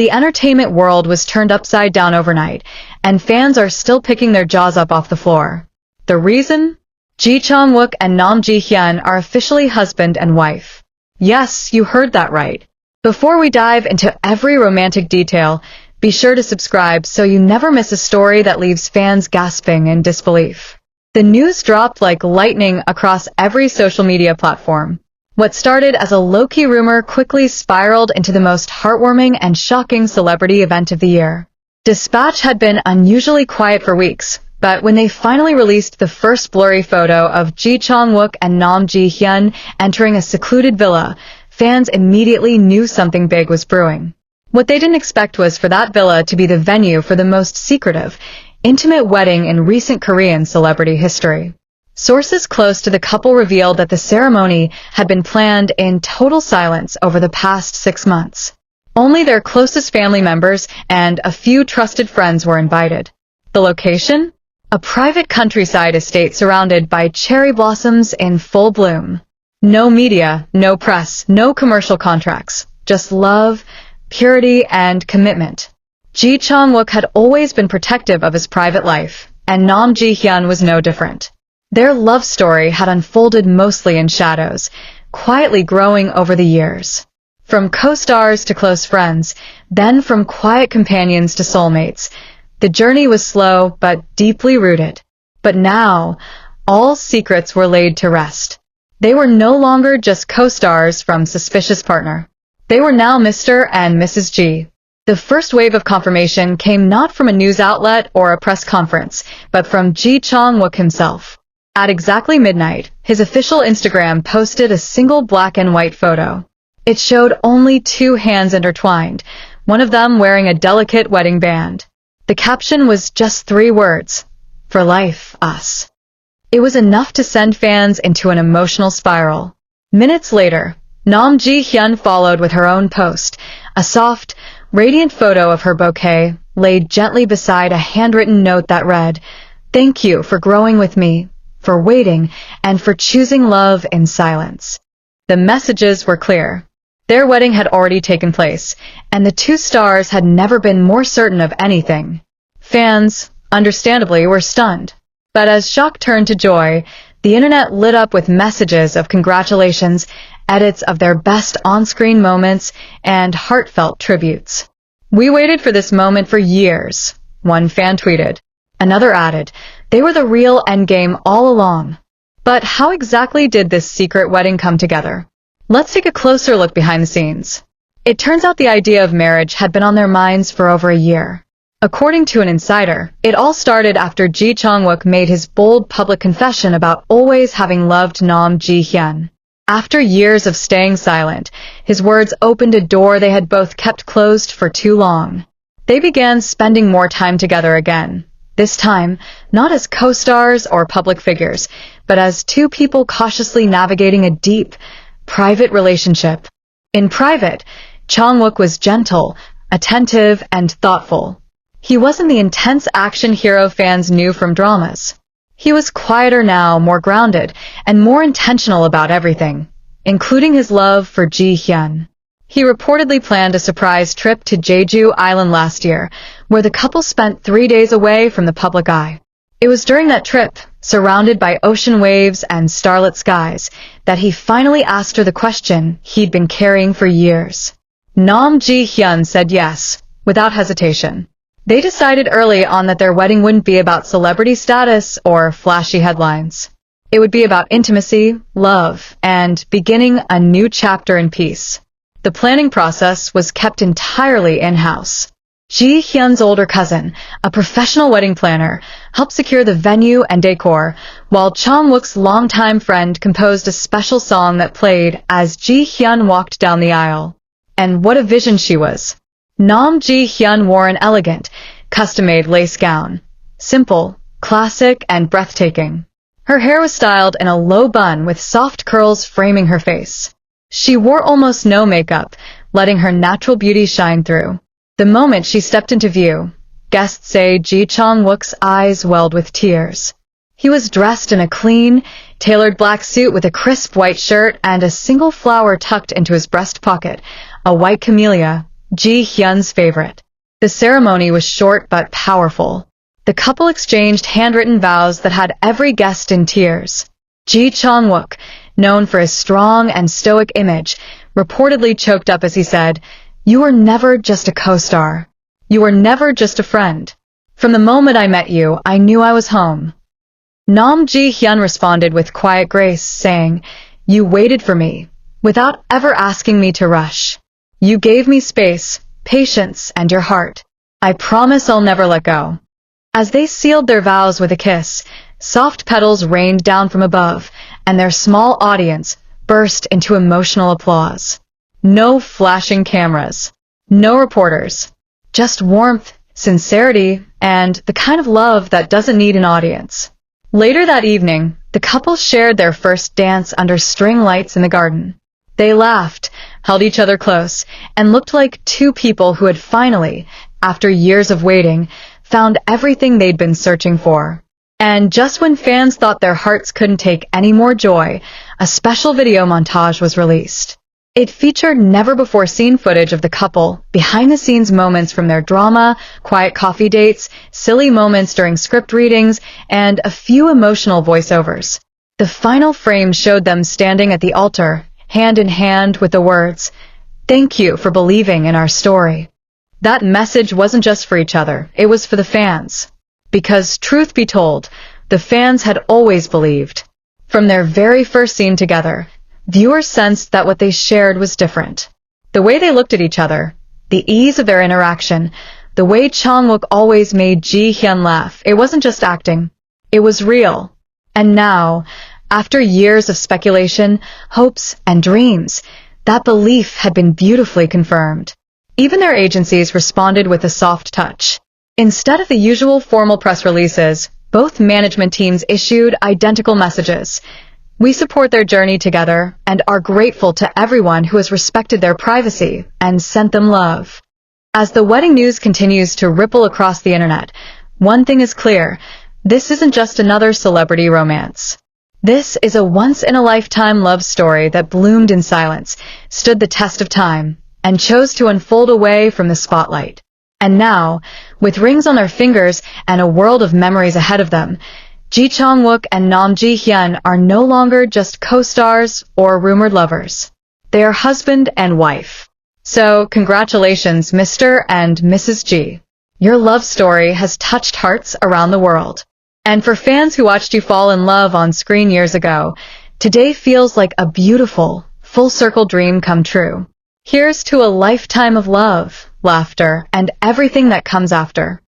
The entertainment world was turned upside down overnight, and fans are still picking their jaws up off the floor. The reason? Chang Wook and Hyun are officially husband and wife. Yes, you heard that right. Before we dive into every romantic detail, be sure to subscribe so you never miss a story that leaves fans gasping in disbelief. The news dropped like lightning across every social media platform. What started as a low-key rumor quickly spiraled into the most heartwarming and shocking celebrity event of the year. Dispatch had been unusually quiet for weeks, but when they finally released the first blurry photo of Chang Wook and Hyun entering a secluded villa, fans immediately knew something big was brewing. What they didn't expect was for that villa to be the venue for the most secretive, intimate wedding in recent Korean celebrity history. Sources close to the couple revealed that the ceremony had been planned in total silence over the past 6 months. Only their closest family members and a few trusted friends were invited. The location? A private countryside estate surrounded by cherry blossoms in full bloom. No media, no press, no commercial contracts, just love, purity, and commitment. Chang Wook had always been protective of his private life, and Hyun was no different. Their love story had unfolded mostly in shadows, quietly growing over the years. From co-stars to close friends, then from quiet companions to soulmates, the journey was slow but deeply rooted. But now, all secrets were laid to rest. They were no longer just co-stars from Suspicious Partner. They were now Mr. and Mrs. G. The first wave of confirmation came not from a news outlet or a press conference, but from Chang Wook himself. At exactly midnight, his official Instagram posted a single black and white photo. It showed only 2 hands intertwined, one of them wearing a delicate wedding band. The caption was just 3 words: "For life, us." It was enough to send fans into an emotional spiral. Minutes later, Hyun followed with her own post, a soft, radiant photo of her bouquet laid gently beside a handwritten note that read, "Thank you for growing with me, for waiting, and for choosing love in silence." The messages were clear. Their wedding had already taken place, and the 2 stars had never been more certain of anything. Fans, understandably, were stunned. But as shock turned to joy, the internet lit up with messages of congratulations, edits of their best on-screen moments, and heartfelt tributes. "We waited for this moment for years," one fan tweeted. Another added, "They were the real endgame all along." But how exactly did this secret wedding come together? Let's take a closer look behind the scenes. It turns out the idea of marriage had been on their minds for over a year. According to an insider, it all started after Chang Wook made his bold public confession about always having loved Hyun. After years of staying silent, his words opened a door they had both kept closed for too long. They began spending more time together again. This time, not as co-stars or public figures, but as 2 people cautiously navigating a deep, private relationship. In private, Chang Wook was gentle, attentive, and thoughtful. He wasn't the intense action hero fans knew from dramas. He was quieter now, more grounded, and more intentional about everything, including his love for Hyun. He reportedly planned a surprise trip to Jeju Island last year, where the couple spent 3 days away from the public eye. It was during that trip, surrounded by ocean waves and starlit skies, that he finally asked her the question he'd been carrying for years. Hyun said yes, without hesitation. They decided early on that their wedding wouldn't be about celebrity status or flashy headlines. It would be about intimacy, love, and beginning a new chapter in peace. The planning process was kept entirely in-house. Hyun's older cousin, a professional wedding planner, helped secure the venue and decor, while Chang Wook's longtime friend composed a special song that played as Hyun walked down the aisle. And what a vision she was! Hyun wore an elegant, custom-made lace gown. Simple, classic, and breathtaking. Her hair was styled in a low bun with soft curls framing her face. She wore almost no makeup, letting her natural beauty shine through. The moment she stepped into view, guests say Chang Wook's eyes welled with tears. He was dressed in a clean, tailored black suit with a crisp white shirt and a single flower tucked into his breast pocket, a white camellia, Ji Hyun's favorite. The ceremony was short but powerful. The couple exchanged handwritten vows that had every guest in tears. Chang Wook, known for his strong and stoic image, reportedly choked up as he said, "You were never just a co-star. You were never just a friend. From the moment I met you, I knew I was home." Ji Hyun responded with quiet grace, saying, "You waited for me, without ever asking me to rush. You gave me space, patience, and your heart. I promise I'll never let go." As they sealed their vows with a kiss, soft petals rained down from above, and their small audience burst into emotional applause. No flashing cameras, no reporters, just warmth, sincerity, and the kind of love that doesn't need an audience. Later that evening, the couple shared their first dance under string lights in the garden. They laughed, held each other close, and looked like two people who had finally, after years of waiting, found everything they'd been searching for. And just when fans thought their hearts couldn't take any more joy, a special video montage was released. It featured never-before-seen footage of the couple, behind-the-scenes moments from their drama, quiet coffee dates, silly moments during script readings, and a few emotional voiceovers. The final frame showed them standing at the altar, hand in hand with the words, "Thank you for believing in our story." That message wasn't just for each other, it was for the fans. Because, truth be told, the fans had always believed. From their very first scene together, viewers sensed that what they shared was different. The way they looked at each other, the ease of their interaction, the way Chang Wook always made Ji Hyun laugh, it wasn't just acting. It was real. And now, after years of speculation, hopes, and dreams, that belief had been beautifully confirmed. Even their agencies responded with a soft touch. Instead of the usual formal press releases, both management teams issued identical messages. "We support their journey together and are grateful to everyone who has respected their privacy and sent them love." As the wedding news continues to ripple across the internet, one thing is clear: this isn't just another celebrity romance. This is a once-in-a-lifetime love story that bloomed in silence, stood the test of time, and chose to unfold away from the spotlight. And now, with rings on their fingers and a world of memories ahead of them, Chang Wook and Ji Hyun are no longer just co-stars or rumored lovers. They are husband and wife. So, congratulations, Mr. and Mrs. G. Your love story has touched hearts around the world. And for fans who watched you fall in love on screen years ago, today feels like a beautiful, full-circle dream come true. Here's to a lifetime of love, laughter, and everything that comes after.